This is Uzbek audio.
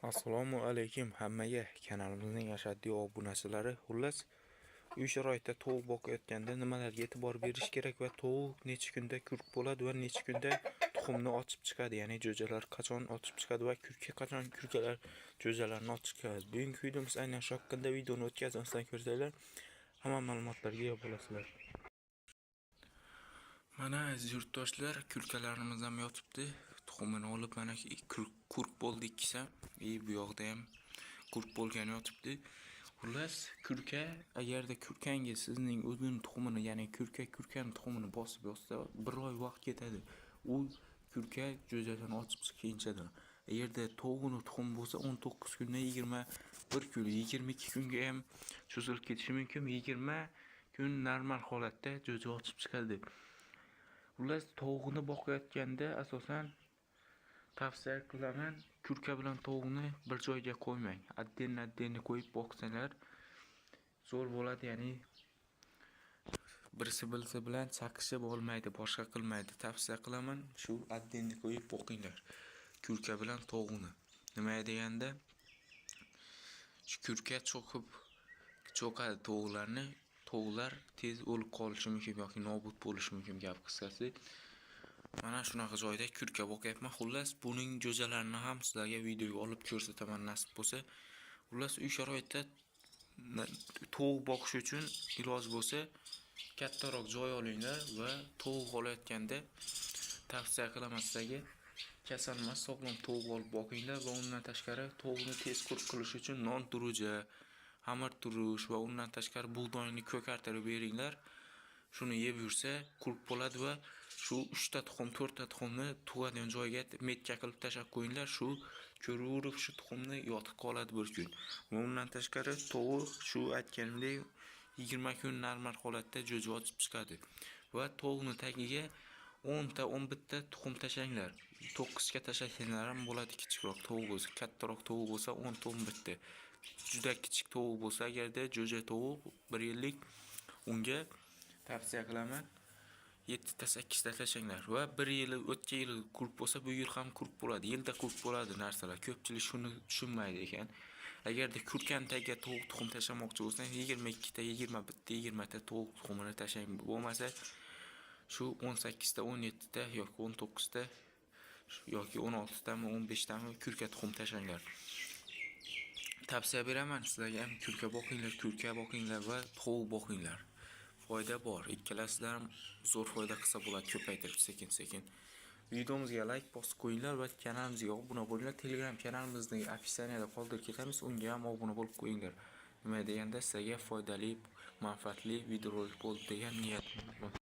Assalomu alaykum hammaga, kanalimizning ashaddiy obunachilari. Xullas, uy sharoitida tovuq boqayotganda nimalarga e'tibor berish kerak va tovuq necha kunda kurk bo'ladi va necha kunda tuxumni ochib chiqadi, ya'ni jo'jalar qachon ochib chiqadi va kurka qachon kurkalar jo'jalarni ochib chiqadi. Bugungi videomiz aynan shu haqida. Videoni o'tkazmasdan ko'rsanglar, hamma ma'lumotlarga ega bo'lasizlar. Mana aziz yurtdoshlar, kurkalarimiz ham yotibdi. Tuxumini olib mana kurk bo'ldi ikkisi. Bu yoqda ham kurk bo'lgani yotibdi. Xullas, kurka agarda kurkangiz sizning o'zining tuxumini, ya'ni kurkani tuxumini bosib yotsa, 1 oy vaqt ketadi. U kurka jo'jadan ochib chiqinchadan. Agarda tovuqning tuxumi bo'lsa 19 kundan 21 kun, 22 kunga ham cho'zilib ketishi mumkin. 20 kun normal holatda jo'ja ochib chiqadi. Xullas, tovuqni boqayotganda asosan tavsiya qilaman, kurka bilan tovuqni bir joyga qo'ymang. Adden qo'yib boqsanglar zo'r bo'ladi, ya'ni birisi bilan chaqishib olmaydi, boshqa qilmaydi. Tavsiya qilaman, shu addenni qo'yib boqinglar. Kurka bilan tovuqni. Nima deganda, shu kurka cho'qadi tovuqlarni. Tovuqlar tez o'lib qolishi mumkin yoki nobud bo'lishi mumkin, gap qisqasi. Mana shunaqa joyda kurka boqyapman. Xullas, buning jo'jalarini ham sizlarga videoga olib ko'rsataman nasib bo'lsa. Xullas, uy sharoitida tovuq boqish uchun iloj bo'lsa, kattaroq joy olinglar va tovuq olayotganda tavsiya qilaman sizlarga kasal emas, sog'lom tovuq olib boqinglar va undan tashqari tovuqni tez kurk qilish uchun non turuji, xamir turush va undan tashqari bug'doyni ko'kartirib beringlar. Shuni yeb yursa kurk bo'ladi va shu 3 ta tuxum, 4 ta tuxumni tug'adigan joyga metka qilib tashab qo'yinglar. Shu ko'raverib shu tuxumni yotib qoladi bir kun. Va undan tashqari tovuq shu aytganimdek 20 kun normal holatda jo'ja ochib chiqadi. Va tovuqni tagiga 10 ta 11 ta tuxum tashanglar. 9 ga tashasanglar ham bo'ladi, kichikroq tovuq bo'lsa. Kattaroq tovuq bo'lsa 10 ta 11 ta. Juda kichik tovuq bo'lsa agarda jo'ja tovuq 1 yillik, unga tavsiya qilaman 7 ta 8 ta tashanglar va 1 yil o'tgan yil kurk bo'lsa bu yil ham kurk bo'ladi. Yilda kurk bo'ladi narsalar. Ko'pchilik shuni tushunmaydi ekan. Agarda kurkan tagiga tovuq tuxum tashamoqchi bo'lsangiz 22 ta, 21 ta, 20 ta tovuq tuxumini tashang. Bo'lmasa shu 18 ta, 17 ta yoki 19 ta yoki 16 ta, 15 ta kurka tuxum tashanglar. Tavsiya beraman sizlarga ham kurka boqinglar va tovuq boqinglar. Foyda bor. Ikkalasidan ham zo'r foyda qilsa bo'ladi, ko'paytirib sekin-sekin. Videomizga like bosib qo'yinglar va kanalimizga obuna bo'linglar. Telegram kanalimizning opsiyaniyada qoldirib ketamiz, unga ham obuna bo'lib qo'yinglar. Nima deganda sizlarga foydali, manfaatli videorolik bo'ldi degan niyatim bor.